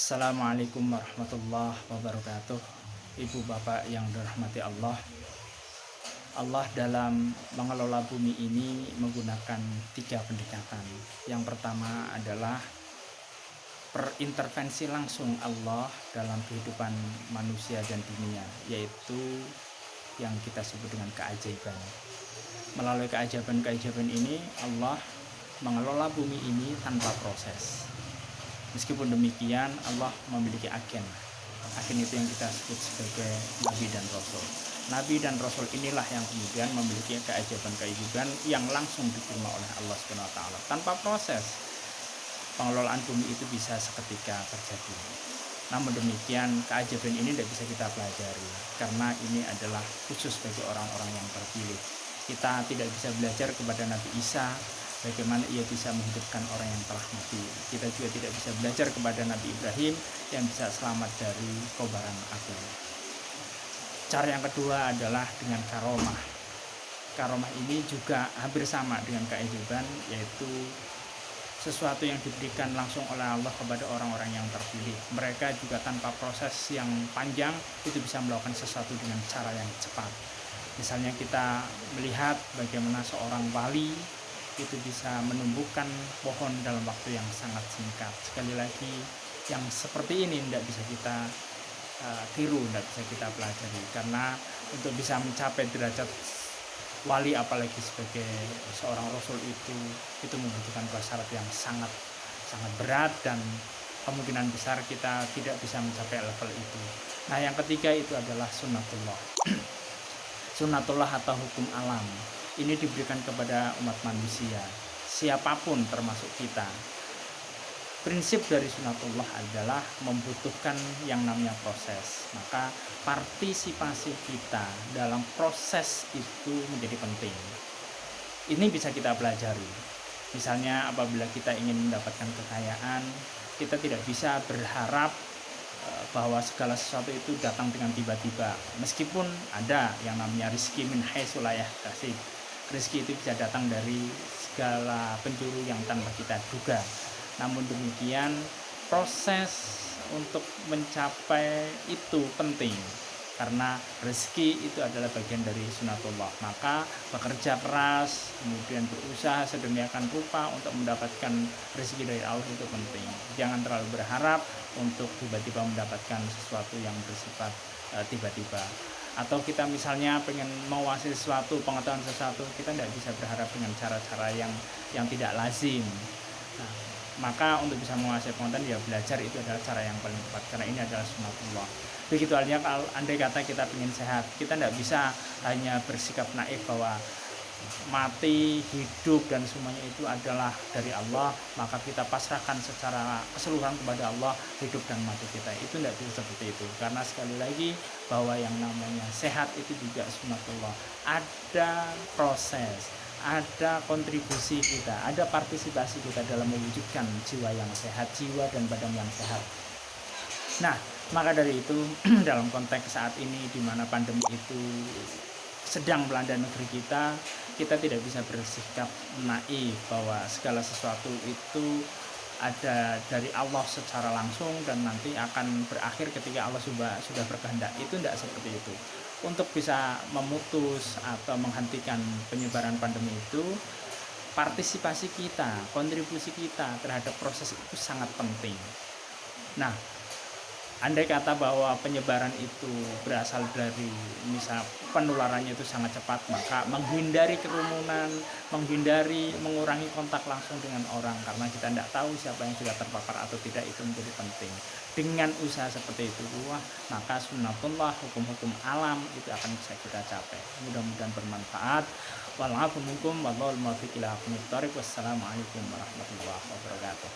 Assalamualaikum warahmatullahi wabarakatuh. Ibu bapak yang dirahmati Allah, Allah dalam mengelola bumi ini menggunakan 3 pendekatan. Yang pertama adalah perintervensi langsung Allah dalam kehidupan manusia dan dunia, yaitu yang kita sebut dengan keajaiban. Melalui keajaiban-keajaiban ini Allah mengelola bumi ini tanpa proses. Meskipun demikian, Allah memiliki agen. Agen itu yang kita sebut sebagai Nabi dan Rasul. Nabi dan Rasul inilah yang kemudian memiliki keajaiban-keajaiban yang langsung diterima oleh Allah Subhanahu wa taala. Tanpa proses, pengelolaan bumi itu bisa seketika terjadi. Namun demikian, keajaiban ini tidak bisa kita pelajari karena ini adalah khusus bagi orang-orang yang terpilih. Kita tidak bisa belajar kepada Nabi Isa bagaimana ia bisa menghidupkan orang yang telah mati. Kita juga tidak bisa belajar kepada Nabi Ibrahim yang bisa selamat dari kobaran api. Cara yang kedua adalah dengan karomah. Karomah ini juga hampir sama dengan keajaiban, yaitu sesuatu yang diberikan langsung oleh Allah kepada orang-orang yang terpilih. Mereka juga tanpa proses yang panjang itu bisa melakukan sesuatu dengan cara yang cepat. Misalnya kita melihat bagaimana seorang wali itu bisa menumbuhkan pohon dalam waktu yang sangat singkat. Sekali lagi, yang seperti ini tidak bisa kita tiru, tidak bisa kita pelajari, karena untuk bisa mencapai derajat wali apalagi sebagai seorang rasul itu membutuhkan syarat yang sangat berat, dan kemungkinan besar kita tidak bisa mencapai level itu. Nah, yang ketiga itu adalah sunnatullah. Sunnatullah atau hukum alam ini diberikan kepada umat manusia, siapapun termasuk kita. Prinsip dari sunnatullah adalah membutuhkan yang namanya proses. Maka partisipasi kita dalam proses itu menjadi penting. Ini bisa kita pelajari. Misalnya apabila kita ingin mendapatkan kekayaan, kita tidak bisa berharap bahwa segala sesuatu itu datang dengan tiba-tiba. Meskipun ada yang namanya rizki min haitsu la yahtasib. Rezeki itu bisa datang dari segala penjuru yang tanpa kita duga. Namun demikian, proses untuk mencapai itu penting, karena rezeki itu adalah bagian dari sunatullah. Maka bekerja keras, kemudian berusaha sedemikian rupa untuk mendapatkan rezeki dari Allah itu penting. Jangan terlalu berharap untuk tiba-tiba mendapatkan sesuatu yang bersifat tiba-tiba. Atau kita misalnya pengen menguasai sesuatu, pengetahuan sesuatu, kita tidak bisa berharap dengan cara-cara yang tidak lazim. Nah, maka untuk bisa menguasai pengetahuan, ya belajar itu adalah cara yang paling tepat, karena ini adalah sunatullah. Begitu halnya kalau andai kata kita ingin sehat, kita tidak bisa hanya bersikap naif bahwa mati, hidup, dan semuanya itu adalah dari Allah, maka kita pasrahkan secara keseluruhan kepada Allah hidup dan mati kita. Itu tidak bisa seperti itu, karena sekali lagi bahwa yang namanya sehat itu juga sunatullah. Ada proses, ada kontribusi kita, ada partisipasi kita dalam mewujudkan jiwa yang sehat, jiwa dan badan yang sehat. Nah, maka dari itu dalam konteks saat ini di mana pandemi itu sedang melanda negeri kita tidak bisa bersikap naif bahwa segala sesuatu itu ada dari Allah secara langsung dan nanti akan berakhir ketika Allah sudah berkehendak. Itu tidak seperti itu. Untuk bisa memutus atau menghentikan penyebaran pandemi itu, partisipasi kita, kontribusi kita terhadap proses itu sangat penting. Nah, andai kata bahwa penyebaran itu berasal dari misal penularannya itu sangat cepat, maka menghindari kerumunan, mengurangi kontak langsung dengan orang, karena kita tidak tahu siapa yang sudah terpapar atau tidak, itu menjadi penting. Dengan usaha seperti itu, maka sunnatullah, hukum-hukum alam itu akan bisa kita capai. Mudah-mudahan bermanfaat. Wallaahu minkum wallahul muwaffiq ila aqwamit thoriq. Wassalamualaikum warahmatullahi wabarakatuh.